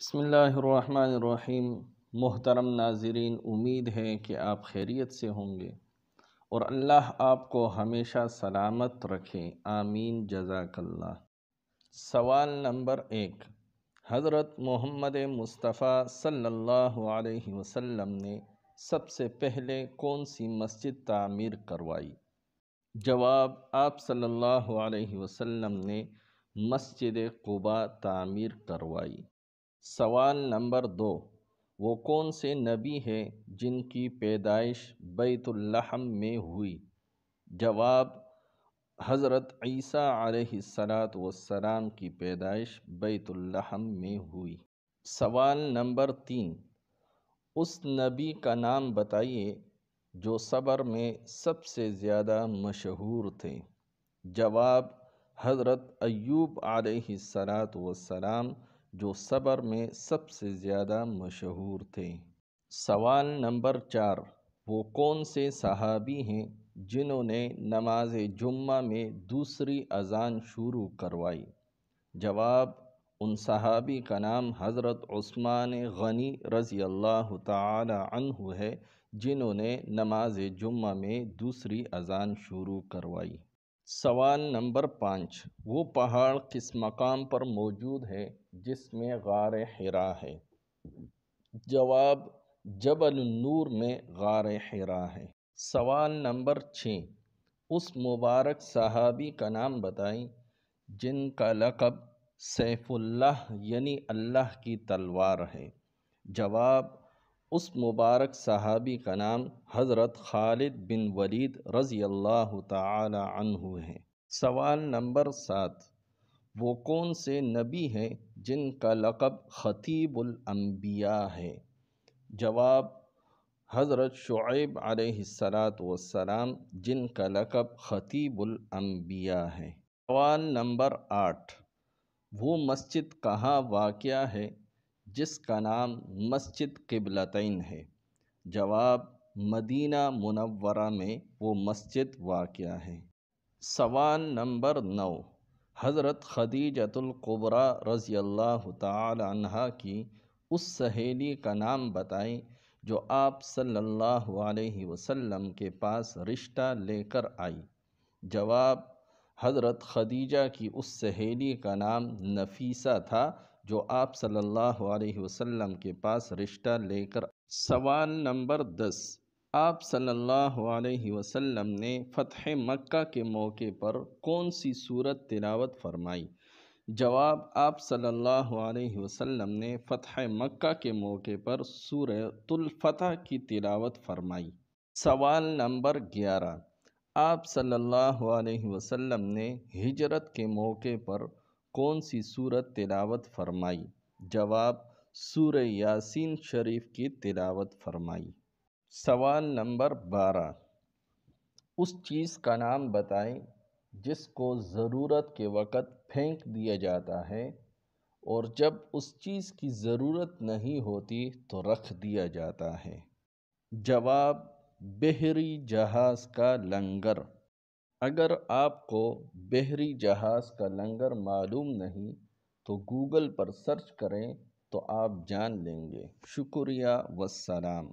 بسم اللہ الرحمن الرحیم۔ محترم ناظرین، امید ہے کہ آپ خیریت سے ہوں گے اور اللہ آپ کو ہمیشہ سلامت رکھے، آمین، جزاک اللہ۔ سوال نمبر 1، حضرت محمد مصطفیٰ صلی اللہ علیہ وسلم نے سب سے پہلے کون سی مسجد تعمیر کروائی؟ جواب، آپ صلی اللہ علیہ وسلم نے مسجد قباء تعمیر کروائی۔ سوال نمبر 2، وہ کون سے نبی ہیں جن کی پیدائش بیت اللحم میں ہوئی؟ جواب، حضرت عیسیٰ علیہ السلام کی پیدائش بیت اللحم میں ہوئی۔ سوال نمبر 3، اس نبی کا نام بتائیے جو صبر میں سب سے زیادہ مشہور تھے۔ جواب، حضرت ایوب علیہ السلام جو صبر میں سب سے زیادہ مشہور تھے۔ سوال نمبر 4، وہ کون سے صحابی ہیں جنہوں نے نماز جمعہ میں دوسری اذان شروع کروائی؟ جواب، ان صحابی کا نام حضرت عثمان غنی رضی اللہ تعالی عنہ ہے جنہوں نے نماز جمعہ میں دوسری اذان شروع کروائی۔ سوال نمبر 5، وہ پہاڑ کس مقام پر موجود ہے جس میں غار حرا ہے؟ جواب، جبل النور میں غار حرا ہے۔ سوال نمبر 6، اس مبارک صحابی کا نام بتائیں جن کا لقب سیف اللہ یعنی اللہ کی تلوار ہے۔ جواب، اس مبارک صحابی کا نام حضرت خالد بن ولید رضی اللہ تعالی عنہ ہے۔ سوال نمبر 7، وہ کون سے نبی ہیں جن کا لقب خطیب الانبیاء ہے؟ جواب، حضرت شعیب علیہ السلام جن کا لقب خطیب الانبیاء ہے۔ سوال نمبر 8، وہ مسجد کہاں واقع ہے جس کا نام مسجد قبلتین ہے؟ جواب، مدینہ منورہ میں وہ مسجد واقع ہے۔ سوال نمبر 9، حضرت خدیجۃ الکبریٰ رضی اللہ تعالی عنہا کی اس سہیلی کا نام بتائیں جو آپ صلی اللہ علیہ وسلم کے پاس رشتہ لے کر آئی۔ جواب، حضرت خدیجہ کی اس سہیلی کا نام نفیسہ تھا جو آپ صلی اللہ علیہ وسلم کے پاس رشتہ لے کر۔ سوال نمبر 10، آپ صلی اللہ علیہ وسلم نے فتح مکہ کے موقع پر کون سی سورت تلاوت فرمائی؟ جواب، آپ صلی اللہ علیہ وسلم نے فتح مکہ کے موقع پر سورۃ الفتح کی تلاوت فرمائی۔ سوال نمبر 11، آپ صلی اللہ علیہ وسلم نے ہجرت کے موقع پر کون سی سورت تلاوت فرمائی؟ جواب، سورہ یاسین شریف کی تلاوت فرمائی۔ سوال نمبر 12، اس چیز کا نام بتائیں جس کو ضرورت کے وقت پھینک دیا جاتا ہے اور جب اس چیز کی ضرورت نہیں ہوتی تو رکھ دیا جاتا ہے۔ جواب، بحری جہاز کا لنگر۔ اگر آپ کو بحری جہاز کا لنگر معلوم نہیں تو گوگل پر سرچ کریں تو آپ جان لیں گے۔ شکریہ والسلام۔